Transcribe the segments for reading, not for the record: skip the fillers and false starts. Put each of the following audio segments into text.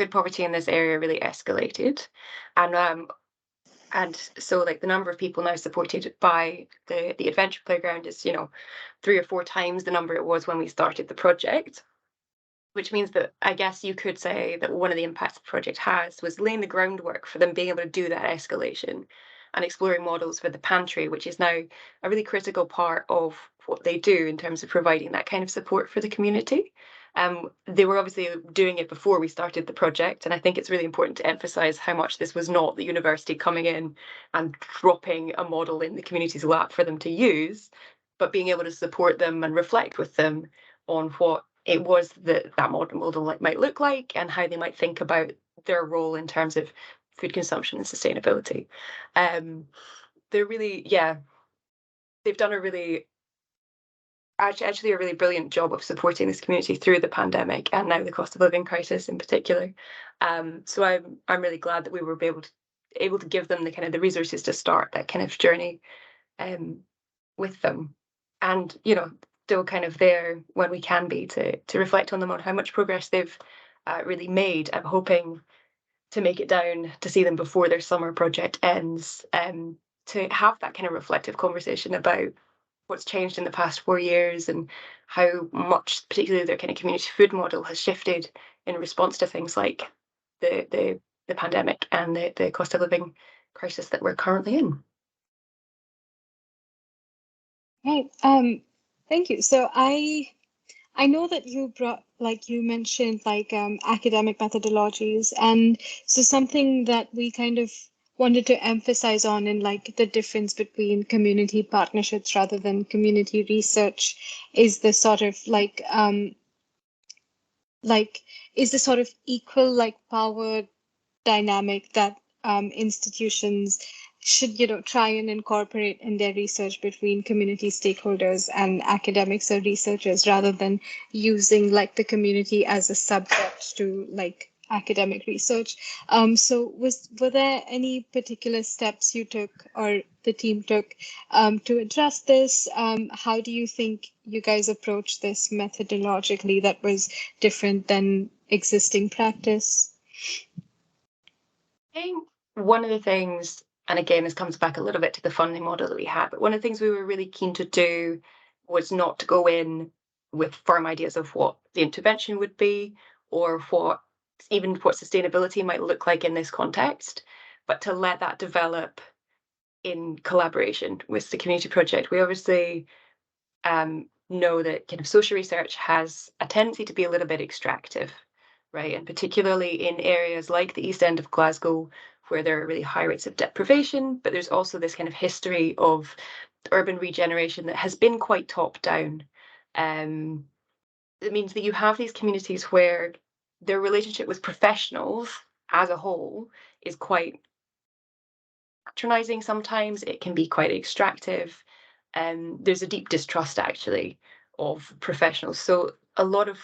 food poverty in this area really escalated, and so like the number of people now supported by the adventure playground is 3 or 4 times the number it was when we started the project, which means that I guess you could say that one of the impacts the project has was laying the groundwork for them being able to do that escalation and exploring models for the pantry, which is now a really critical part of what they do in terms of providing that kind of support for the community. They were obviously doing it before we started the project, and I think it's really important to emphasise how much this was not the university coming in and dropping a model in the community's lap for them to use, but being able to support them and reflect with them on what it was that model might look like and how they might think about their role in terms of food consumption and sustainability. They're really, yeah, they've done actually a really brilliant job of supporting this community through the pandemic and now the cost of living crisis in particular. So I'm really glad that we were able to give them the kind of the resources to start that kind of journey with them, and still kind of there when we can be to reflect on them, on how much progress they've really made. I'm hoping to make it down to see them before their summer project ends, to have that kind of reflective conversation about what's changed in the past 4 years and how much particularly their kind of community food model has shifted in response to things like the pandemic and the cost of living crisis that we're currently in. Right. Thank you. So I know that you mentioned academic methodologies, and so something that we kind of wanted to emphasize on in the difference between community partnerships rather than community research is the sort of is the sort of equal power dynamic that institutions should try and incorporate in their research between community stakeholders and academics or researchers, rather than using the community as a subject to academic research. So were there any particular steps you took or the team took to address this? How do you think you guys approached this methodologically that was different than existing practice? I think one of the things, and again, this comes back a little bit to the funding model that we had, but one of the things we were really keen to do was not to go in with firm ideas of what the intervention would be or what sustainability might look like in this context, but to let that develop in collaboration with the community project. We obviously know that kind of social research has a tendency to be a little bit extractive, right? And particularly in areas like the East End of Glasgow, where there are really high rates of deprivation, but there's also this kind of history of urban regeneration that has been quite top down. It means that you have these communities where their relationship with professionals as a whole is quite patronizing sometimes. It can be quite extractive. There's a deep distrust actually of professionals. So a lot of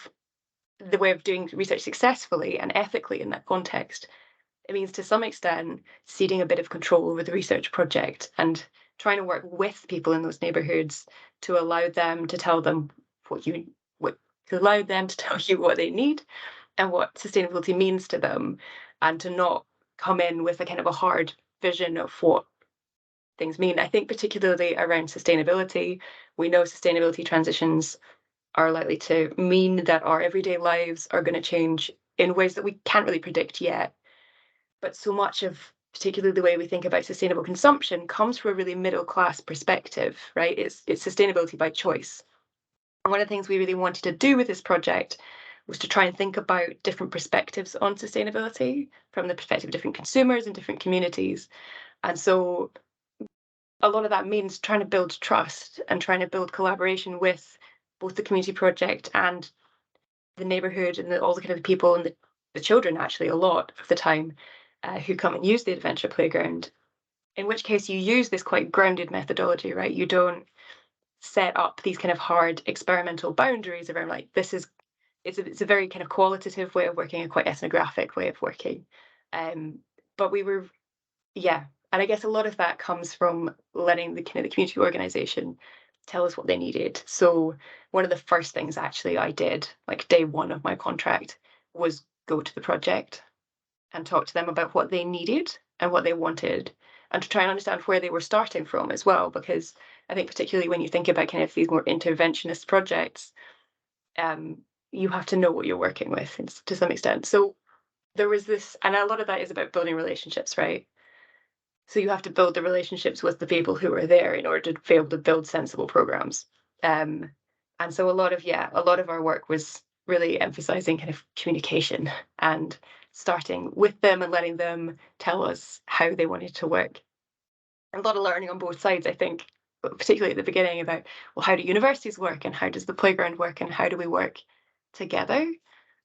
the way of doing research successfully and ethically in that context, it means to some extent ceding a bit of control over the research project and trying to work with people in those neighborhoods to allow them to tell them what they need and what sustainability means to them, and to not come in with a kind of a hard vision of what things mean. I think particularly around sustainability, we know sustainability transitions are likely to mean that our everyday lives are going to change in ways that we can't really predict yet. But so much of particularly the way we think about sustainable consumption comes from a really middle class perspective, right? It's sustainability by choice. And one of the things we really wanted to do with this project was to try and think about different perspectives on sustainability from the perspective of different consumers and different communities. And so a lot of that means trying to build trust and trying to build collaboration with both the community project and the neighborhood and all the kind of people and the children, actually, a lot of the time, who come and use the adventure playground. In which case you use this quite grounded methodology, right? You don't set up these kind of hard experimental boundaries around it's a very kind of qualitative way of working, a quite ethnographic way of working. But we were, yeah. And I guess a lot of that comes from letting the community organization tell us what they needed. So one of the first things actually I did, day one of my contract, was go to the project and talk to them about what they needed and what they wanted, and to try and understand where they were starting from as well. Because I think particularly when you think about kind of these more interventionist projects, um, you have to know what you're working with to some extent. So there was this, and a lot of that is about building relationships, right? So you have to build the relationships with the people who are there in order to be able to build sensible programs. Um, and so a lot of our work was really emphasizing kind of communication and starting with them and letting them tell us how they wanted to work. A lot of learning on both sides, I think, but particularly at the beginning about, well, how do universities work and how does the playground work and how do we work together?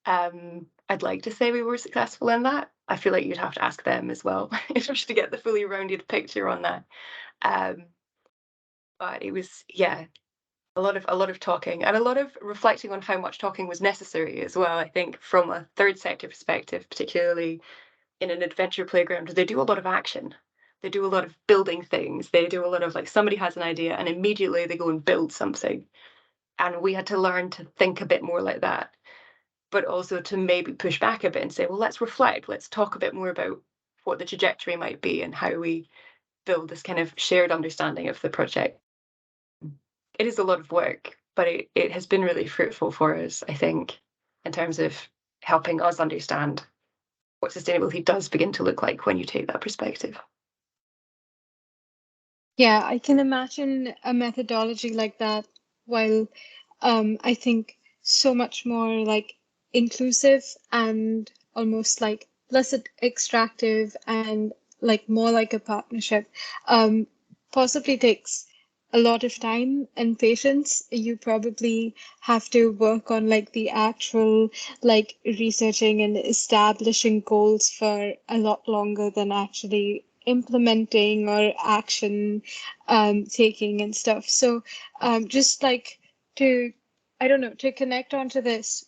I'd like to say we were successful in that. I feel like you'd have to ask them as well if to get the fully rounded picture on that. Um, but it was, yeah, a lot of talking and a lot of reflecting on how much talking was necessary as well. I think from a third sector perspective, particularly in an adventure playground, they do a lot of action. They do a lot of building things. They do a lot of like somebody has an idea and immediately they go and build something. And we had to learn to think a bit more like that, but also to maybe push back a bit and say, well, let's reflect, let's talk a bit more about what the trajectory might be and how we build this kind of shared understanding of the project. It is a lot of work, but it has been really fruitful for us, I think, in terms of helping us understand what sustainability does begin to look like when you take that perspective. Yeah, I can imagine a methodology like that, while I think so much more like inclusive and almost like less extractive and like more like a partnership, um, possibly takes a lot of time and patience. You probably have to work on like the actual like researching and establishing goals for a lot longer than actually implementing or action taking and stuff. So just like to, I don't know, to connect onto this,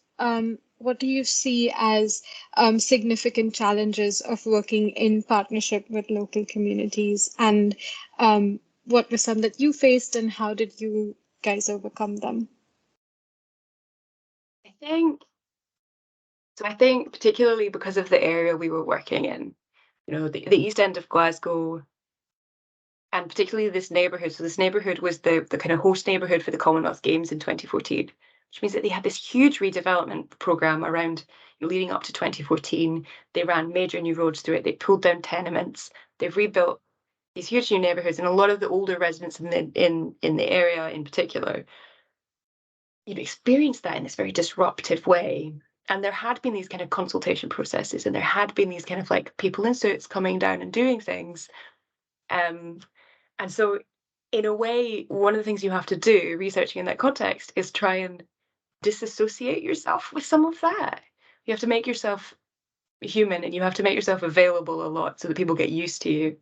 what do you see as significant challenges of working in partnership with local communities? And what were some that you faced and how did you guys overcome them? I think so. I think particularly because of the area we were working in, the east end of Glasgow, and particularly this neighbourhood. So this neighbourhood was the kind of host neighbourhood for the Commonwealth Games in 2014, which means that they had this huge redevelopment programme around leading up to 2014. They ran major new roads through it. They pulled down tenements. They've rebuilt these huge new neighbourhoods, and a lot of the older residents in the area in particular, experienced that in this very disruptive way. And there had been these kind of consultation processes, and there had been these kind of like people in suits coming down and doing things. Um, and so, in a way, one of the things you have to do researching in that context is try and disassociate yourself with some of that. You have to make yourself human and you have to make yourself available a lot so that people get used to you.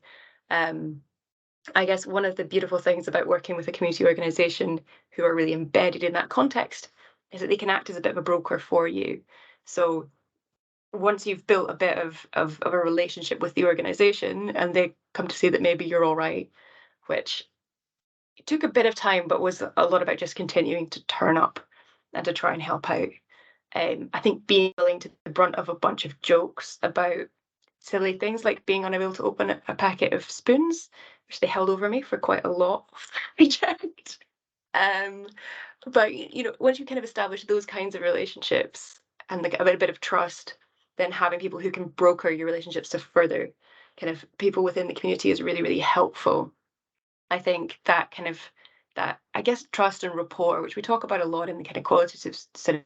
Um, I guess one of the beautiful things about working with a community organization who are really embedded in that context is that they can act as a bit of a broker for you. So once you've built a bit of a relationship with the organization and they come to see that maybe you're all right, which it took a bit of time, but was a lot about just continuing to turn up and to try and help out. I think being willing to the brunt of a bunch of jokes about silly things like being unable to open a packet of spoons, which they held over me for quite a lot of the project. Um, but once you kind of establish those kinds of relationships and like a bit of trust, then having people who can broker your relationships to further kind of people within the community is really, really helpful. I think that kind of that I guess trust and rapport, which we talk about a lot in the kind of qualitative sort of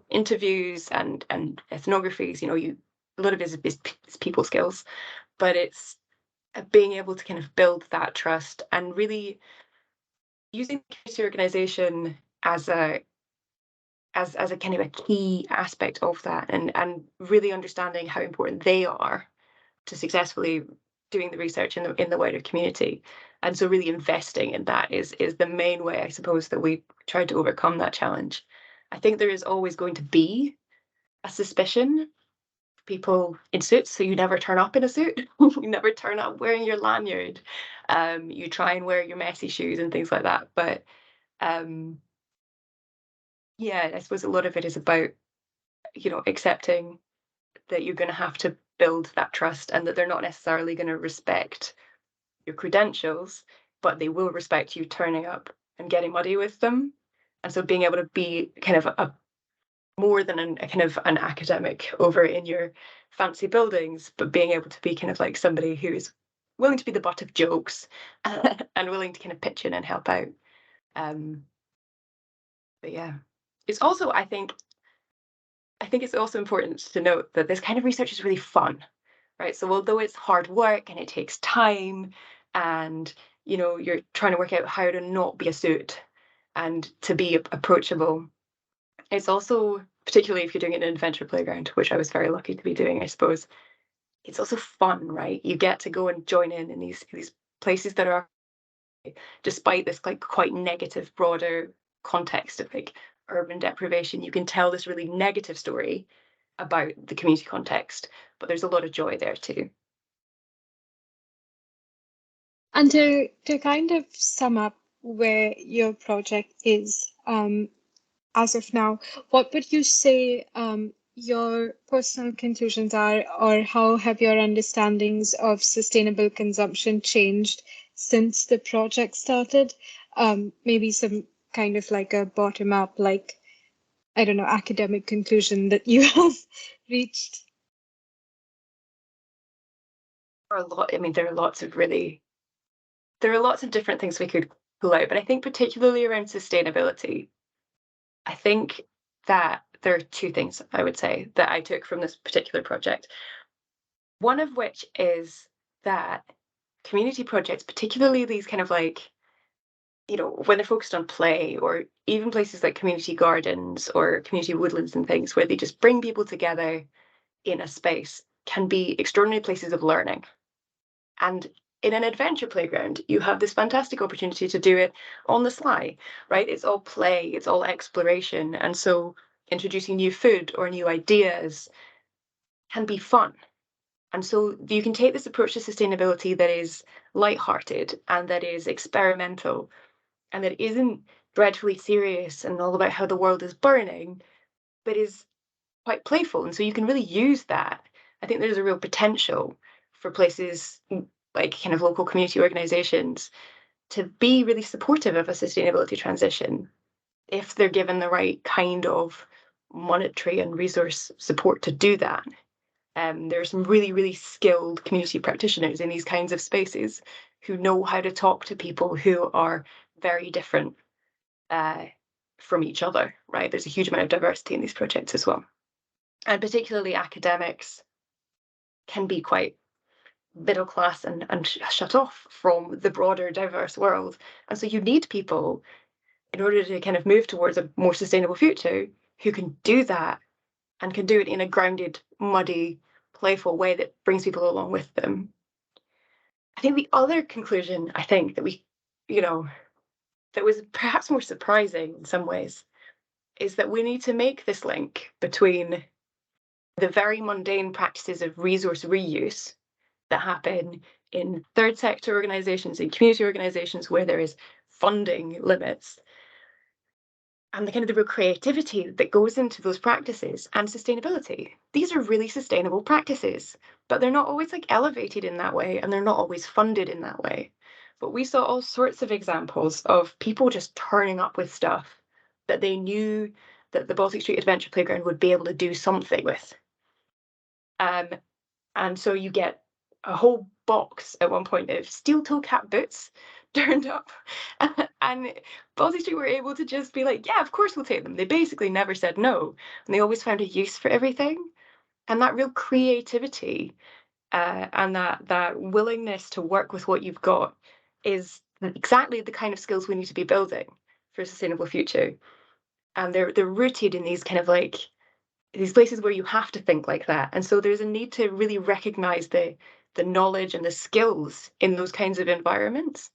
interviews and ethnographies, a lot of it is people skills, but it's being able to kind of build that trust and really using the community organization as a kind of a key aspect of that, and really understanding how important they are to successfully doing the research in the wider community. And so really investing in that is the main way, I suppose, that we tried to overcome that challenge. I think there is always going to be a suspicion of people in suits, so you never turn up in a suit. You never turn up wearing your lanyard. You try and wear your messy shoes and things like that. But yeah, I suppose a lot of it is about accepting that you're going to have to build that trust, and that they're not necessarily going to respect your credentials, but they will respect you turning up and getting muddy with them. And so being able to be kind of a more than a kind of an academic over in your fancy buildings, but being able to be kind of like somebody who is willing to be the butt of jokes and willing to kind of pitch in and help out. But yeah, it's also, I think it's also important to note that this kind of research is really fun, right? So although it's hard work and it takes time, and you're trying to work out how to not be a suit and to be approachable, it's also, particularly if you're doing it in an adventure playground, which I was very lucky to be doing, I suppose, it's also fun, right? You get to go and join in these places that are, despite this like quite negative broader context of like urban deprivation, you can tell this really negative story about the community context, but there's a lot of joy there too. And to kind of sum up where your project is as of now, what would you say your personal conclusions are, or how have your understandings of sustainable consumption changed since the project started? Maybe some kind of like a bottom up, like, I don't know, academic conclusion that you have reached. There are lots of different things we could pull out, but I think particularly around sustainability, I think that there are two things I would say that I took from this particular project. One of which is that community projects, particularly these kind of like, when they're focused on play, or even places like community gardens or community woodlands and things where they just bring people together in a space, can be extraordinary places of learning. And in an adventure playground, you have this fantastic opportunity to do it on the sly, right? It's all play, it's all exploration. And so introducing new food or new ideas can be fun. And so you can take this approach to sustainability that is light-hearted and that is experimental and that isn't dreadfully serious and all about how the world is burning, but is quite playful. And so you can really use that. I think there's a real potential for places like kind of local community organizations to be really supportive of a sustainability transition if they're given the right kind of monetary and resource support to do that. There are some really, really skilled community practitioners in these kinds of spaces who know how to talk to people who are very different from each other, right? There's a huge amount of diversity in these projects as well. And particularly academics can be quite middle class and shut off from the broader diverse world. And so you need people in order to kind of move towards a more sustainable future who can do that and can do it in a grounded, muddy, playful way that brings people along with them. I think the other conclusion, I think, that was perhaps more surprising in some ways, is that we need to make this link between the very mundane practices of resource reuse that happen in third sector organizations, in community organizations where there is funding limits, and the kind of the real creativity that goes into those practices, and sustainability. These are really sustainable practices, but they're not always like elevated in that way, and they're not always funded in that way. But we saw all sorts of examples of people just turning up with stuff that they knew that the Baltic Street Adventure Playground would be able to do something with. And so you get a whole box at one point of steel toe cap boots turned up, and Baltic Street were able to just be like, yeah, of course we'll take them. They basically never said no, and they always found a use for everything. And that real creativity and that willingness to work with what you've got is exactly the kind of skills we need to be building for a sustainable future. And they're rooted in these kind of like these places where you have to think like that. And so there's a need to really recognize the knowledge and the skills in those kinds of environments,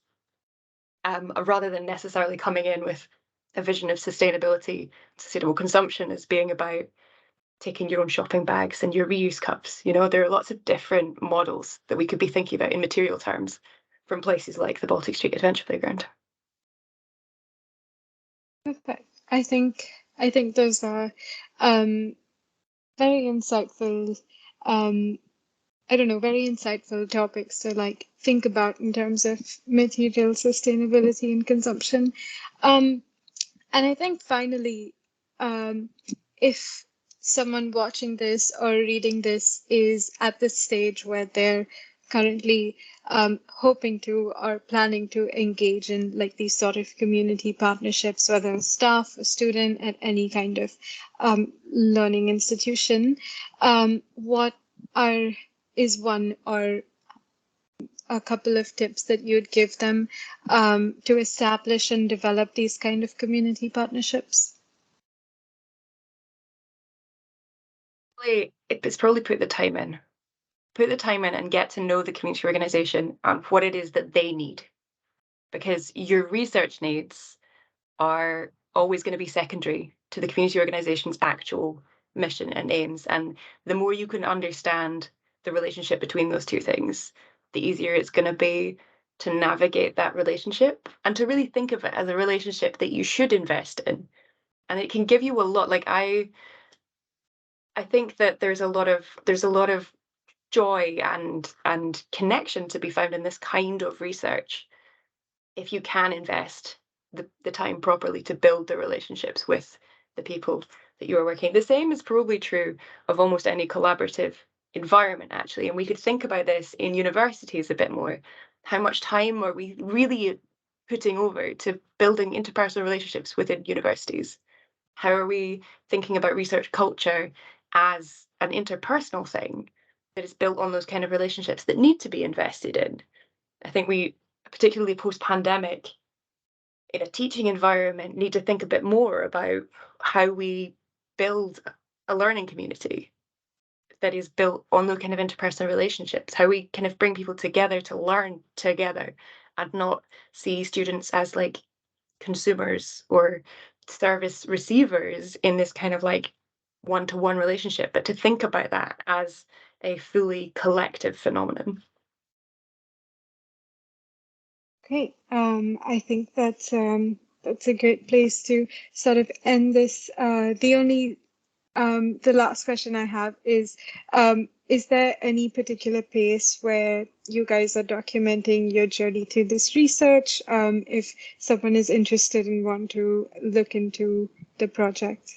rather than necessarily coming in with a vision of sustainability, sustainable consumption as being about taking your own shopping bags and your reuse cups. There are lots of different models that we could be thinking about in material terms from places like the Baltic Street Adventure Playground. Perfect. I think those are very insightful, I don't know, very insightful topics to like think about in terms of material sustainability and consumption. And I think finally, if someone watching this or reading this is at the stage where they're currently hoping to or planning to engage in like these sort of community partnerships, whether staff, a student at any kind of learning institution, what are is one or a couple of tips that you'd give them to establish and develop these kind of community partnerships? It's probably put the time in. Put the time in and get to know the community organisation and what it is that they need. Because your research needs are always going to be secondary to the community organisation's actual mission and aims. And the more you can understand the relationship between those two things, the easier it's going to be to navigate that relationship and to really think of it as a relationship that you should invest in. And it can give you a lot. Like I think that there's a lot of joy and connection to be found in this kind of research if you can invest the time properly to build the relationships with the people that you are working. The same is probably true of almost any collaborative environment, actually. And we could think about this in universities a bit more. How much time are we really putting over to building interpersonal relationships within universities? How are we thinking about research culture as an interpersonal thing that is built on those kind of relationships that need to be invested in? I think we, particularly post-pandemic, in a teaching environment, need to think a bit more about how we build a learning community that is built on those kind of interpersonal relationships, how we kind of bring people together to learn together and not see students as like consumers or service receivers in this kind of like one-to-one relationship, but to think about that as a fully collective phenomenon. Great. I think that's a great place to sort of end this. The last question I have is there any particular place where you guys are documenting your journey through this research? If someone is interested and want to look into the project.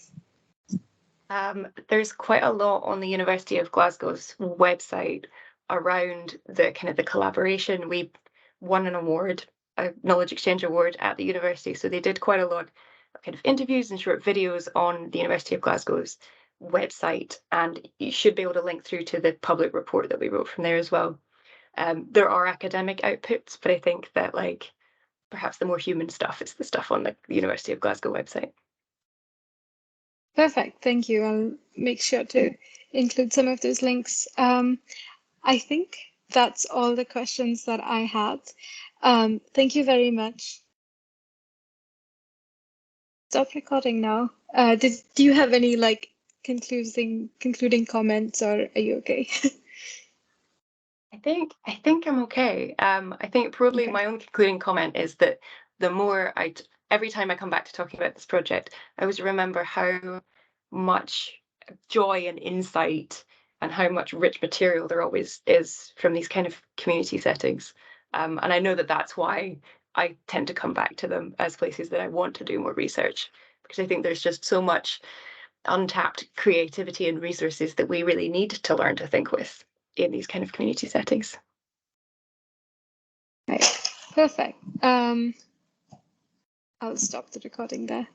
There's quite a lot on the University of Glasgow's website around the kind of the collaboration. We won an award, a knowledge exchange award at the university. So they did quite a lot of kind of interviews and short videos on the University of Glasgow's website. And you should be able to link through to the public report that we wrote from there as well. There are academic outputs, but I think that like perhaps the more human stuff is the stuff on the University of Glasgow website. Perfect. Thank you. I'll make sure to include some of those links. I think that's all the questions that I had. Thank you very much. Stop recording now. Do you have any like concluding comments, or are you okay? I think I'm okay. I think probably Okay. my only concluding comment is that the more every time I come back to talking about this project, I always remember how much joy and insight and how much rich material there always is from these kind of community settings. And I know that that's why I tend to come back to them as places that I want to do more research, because I think there's just so much untapped creativity and resources that we really need to learn to think with in these kind of community settings. Right. Perfect. I'll stop the recording there.